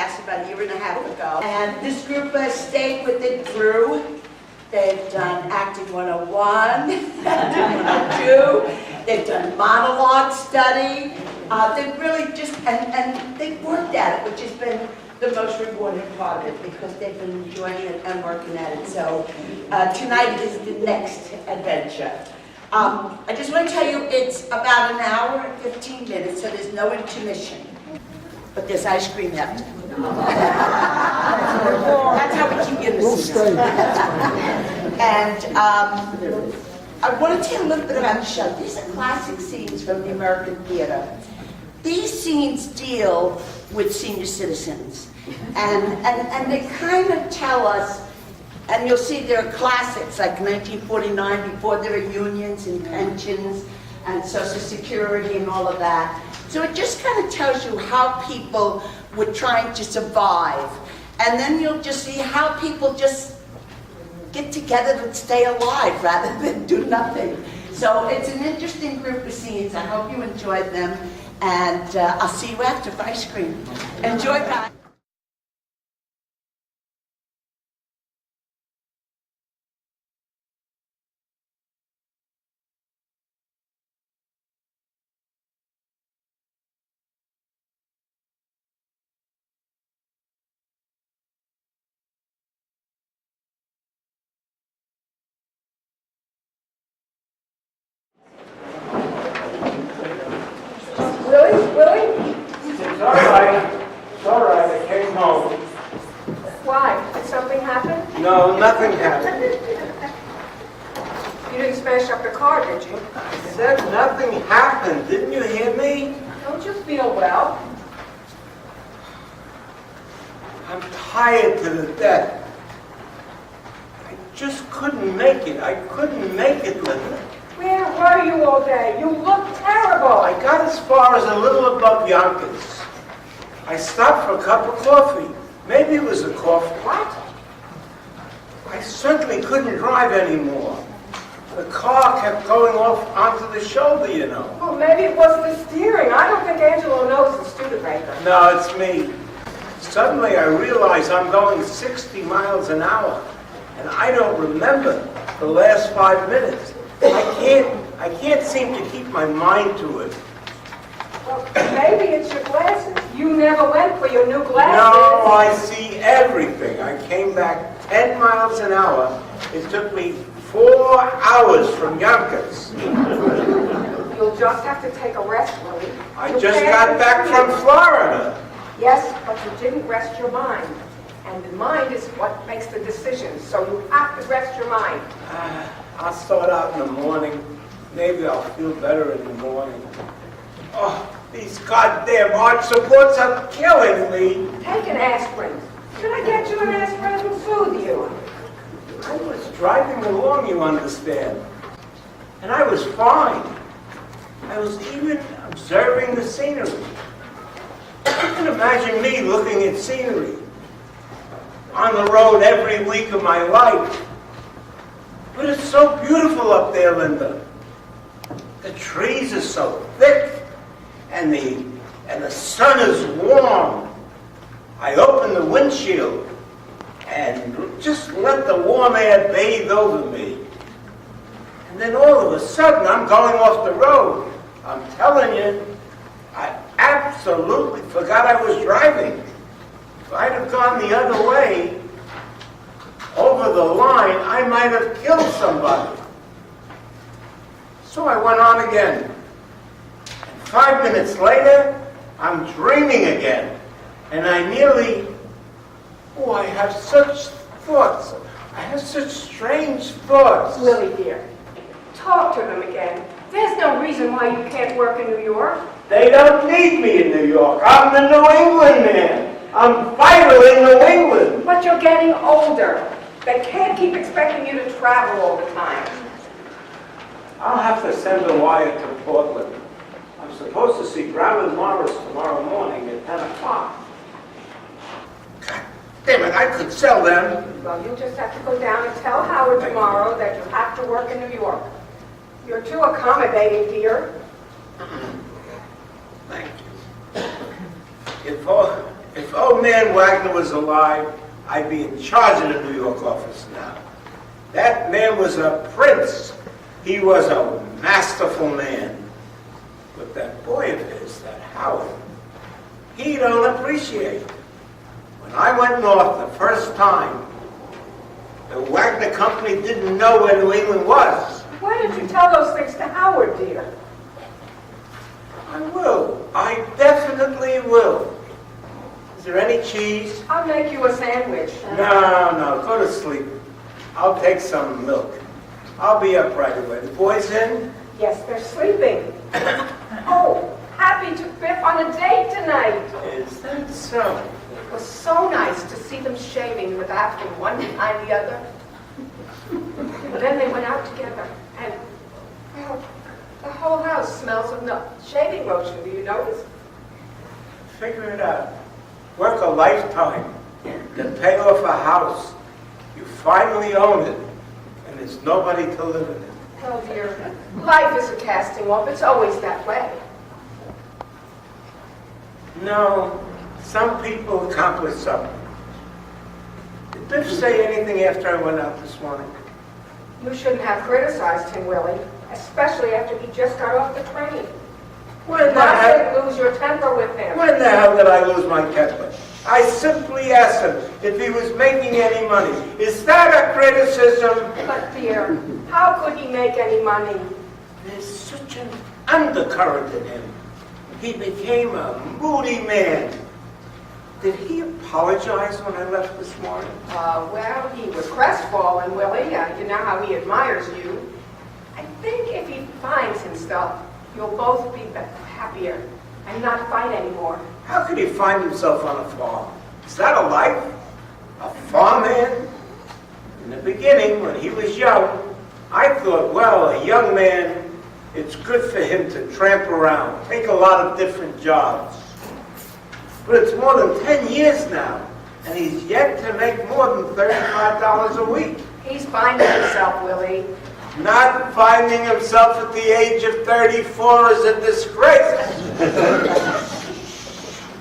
class about a year and a half ago. And this group stayed with it through. They've done Acting 101, Acting 102, they've done monologue study. They've really just, and they've worked at it, which has been the most rewarding part of it because they've been enjoying it and working at it. So tonight is the next adventure. I just want to tell you it's about an hour and 15 minutes, so there's no intermission. But there's ice cream after. That's how we keep you in the season. And I want to tell you a little bit about the show. These are classic scenes from the American theater. These scenes deal with senior citizens. And they kind of tell us, and you'll see there are classics like 1949, before there were unions and pensions and Social Security and all of that. So it just kind of tells you how people were trying to survive. And then you'll just see how people just get together and stay alive rather than do nothing. So it's an interesting group of scenes. I hope you enjoyed them. And I'll see you after for ice cream. Enjoy, guys. Willie? It's all right. It's all right. I came home. Why? Did something happen? No, nothing happened. You didn't smash up the car, did you? I said nothing happened. Didn't you hear me? Don't you feel well? I'm tired to the death. I just couldn't make it. I couldn't make it, Linda. Where were you all day? You look terrible. I got as far as a little above Yonkers. I stopped for a cup of coffee. Maybe it was a coffee. What? I certainly couldn't drive anymore. The car kept going off onto the shoulder, you know. Well, maybe it was the steering. I don't think Angelo knows the Studebaker. No, it's me. Suddenly I realize I'm going 60 miles an hour, and I don't remember the last 5 minutes. I can't seem to keep my mind to it. Well, maybe it's your glasses. You never went for your new glasses. No, I see everything. I came back 10 miles an hour. It took me 4 hours from Yonkers. You'll just have to take a rest, Willie. I just got back from Florida. Yes, but you didn't rest your mind. And the mind is what makes the decisions. So you have to rest your mind. I'll start out in the morning. Maybe I'll feel better in the morning. Oh, these goddamn arch supports are killing me. Take an aspirin. Should I get you an aspirin to soothe you? I was driving along, you understand. And I was fine. I was even observing the scenery. You can imagine me looking at scenery. On the road every week of my life. But it's so beautiful up there, Linda. The trees are so thick, and the sun is warm. I open the windshield and just let the warm air bathe over me. And then all of a sudden, I'm going off the road. I'm telling you, I absolutely forgot I was driving. If I'd have gone the other way, over the line, I might have killed somebody. So I went on again. 5 minutes later, I'm dreaming again. And I have such thoughts. I have such strange thoughts. Willie, dear, talk to them again. There's no reason why you can't work in New York. They don't need me in New York. I'm the New England man. I'm vital in New England. But you're getting older. They can't keep expecting you to travel all the time. I'll have to send a wire to Portland. I'm supposed to see Brown and Morris tomorrow morning at 10 o'clock. God damn it, I could sell them. Well, you'll just have to go down and tell Howard tomorrow that you have to work in New York. You're too accommodating, dear. Thank you. If old man Wagner was alive, I'd be in charge of the New York office now. That man was a prince. He was a masterful man. But that boy of his, that Howard, he don't appreciate. When I went north the first time, the Wagner Company didn't know where New England was. Why didn't you tell those things to Howard, dear? I will. I definitely will. Is there any cheese? I'll make you a sandwich. No, go to sleep. I'll take some milk. I'll be up right away. The boys in? Yes, they're sleeping. Oh, Happy took Biff on a date tonight. Is that so? It was so nice to see them shaving with after one behind the other. And then they went out together, and, well, the whole house smells of shaving lotion. Do you notice? Figure it out. Work a lifetime, then pay off a house. You finally own it, and there's nobody to live in it. Oh, dear. Life is a casting off. It's always that way. No, some people accomplish something. Did Biff say anything after I went out this morning? You shouldn't have criticized him, Willie, especially after he just got off the train. When the I hell? didn't lose your temper with him. When the hell did I lose my temper? I simply asked him if he was making any money. Is that a criticism? But, dear, how could he make any money? There's such an undercurrent in him. He became a moody man. Did he apologize when I left this morning? Well, he was crestfallen, Willie. You know how he admires you. I think if he finds himself, you'll both be happier and not fight anymore. How could he find himself on a farm? Is that a life? A farmhand? In the beginning, when he was young, I thought, well, a young man, it's good for him to tramp around, take a lot of different jobs. But it's more than 10 years now, and he's yet to make more than $35 a week. He's finding himself, Willie. Not finding himself at the age of 34 is a disgrace.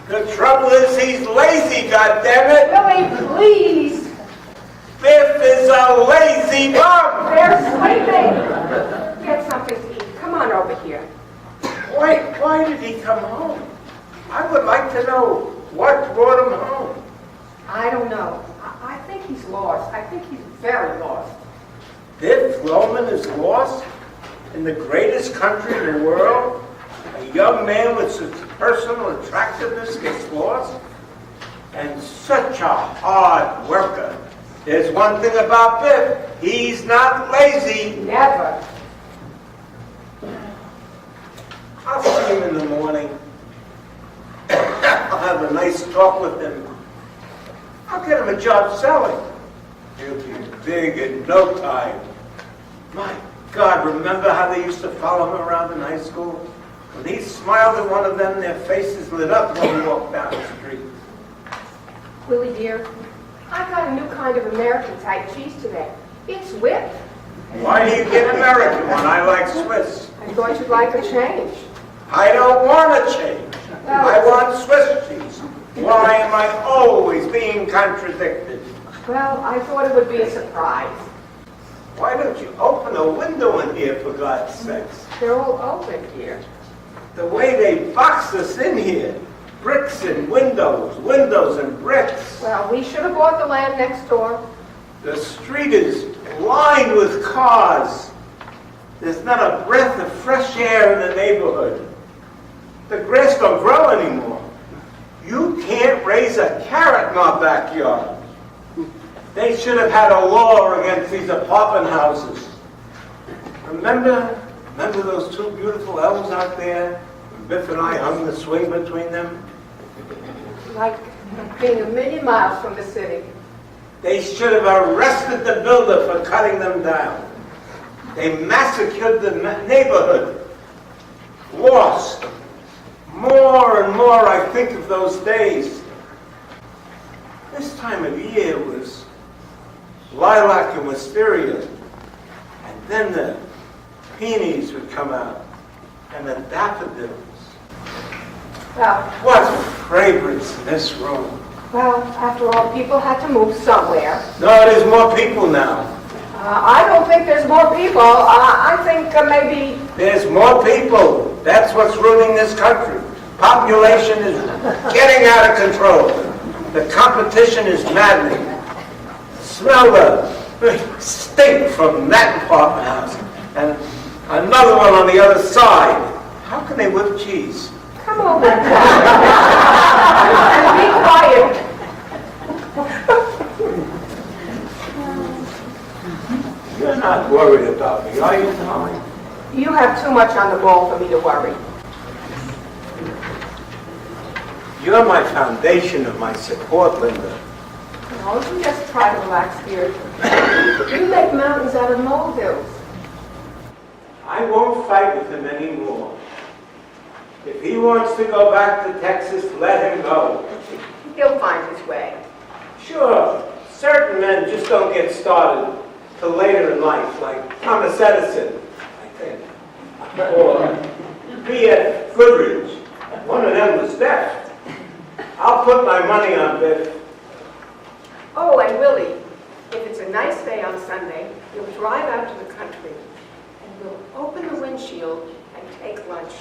The trouble is he's lazy, goddammit. Willie, please. Biff is a lazy bum. They're sleeping. Get something to eat. Come on over here. Why did he come home? I would like to know what brought him home. I don't know. I think he's lost. I think he's very lost. Biff Loman is lost in the greatest country in the world. A young man with such personal attractiveness gets lost. And such a hard worker. There's one thing about Biff. He's not lazy. Never. I'll see him in the morning. I'll have a nice talk with him. I'll get him a job selling. He'll be big in no time. My God, remember how they used to follow him around in high school? When he smiled at one of them, their faces lit up when he walked down the street. Willie, dear, I got a new kind of American type cheese today. It's whipped. Why do you get American when I like Swiss? I thought you'd like a change. I don't want a change. I want Swiss cheese. Why am I always being contradicted? Well, I thought it would be a surprise. Why don't you open a window in here, for God's sakes? They're all open here. The way they box us in here. Bricks and windows, windows and bricks. Well, we should have bought the land next door. The street is lined with cars. There's not a breath of fresh air in the neighborhood. The grass don't grow anymore. You can't raise a carrot in our backyard. They should have had a law against these apartment houses. Remember those two beautiful elms out there? When Biff and I hung the swing between them? Like being a million miles from the city. They should have arrested the builder for cutting them down. They massacred the neighborhood. Lost. More and more I think of those days. This time of year was lilac and wisteria. And then the peonies would come out. And the daffodils. Well, What fragrance in this room. Well, after all, people had to move somewhere. No, there's more people now. I don't think there's more people. I think maybe... There's more people. That's what's ruining this country. Population is getting out of control. The competition is maddening. Smell the stink from that apartment house. And another one on the other side. How can they whip cheese? Come over, John. And be quiet. You're not worried about me, are you, Tommy? You have too much on the ball for me to worry. You're my foundation of my support, Linda. No, you just try to relax here. You make mountains out of molehills. I won't fight with him anymore. If he wants to go back to Texas, let him go. He'll find his way. Sure, certain men just don't get started till later in life, like Thomas Edison, I think. Or B.F. Goodrich. One of them was deaf. I'll put my money on Biff. Oh, and Willie, if it's a nice day on Sunday, you'll drive out to the country and we'll open the windshield and take lunch.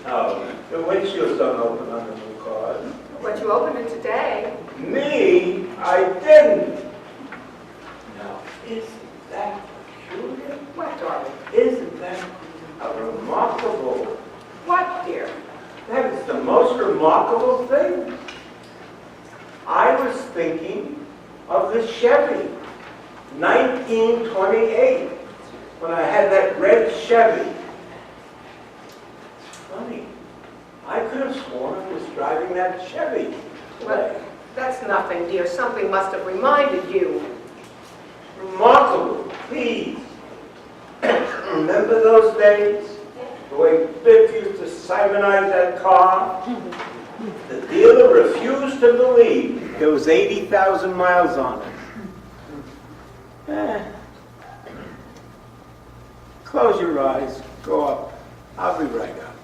Oh, the windshields don't open on the new cars. But you opened it today. Me? I didn't. Now, isn't that peculiar? What, darling? Isn't that a remarkable? What, dear? That is the most remarkable thing. I was thinking of the Chevy, 1928, when I had that red Chevy. Funny, I could have sworn I was driving that Chevy. Well, that's nothing, dear. Something must have reminded you. Remarkable, please. Remember those days? The way Biff used to Simonize that car? The dealer refused to believe there was 80,000 miles on it. Close your eyes, go up. I'll be right up.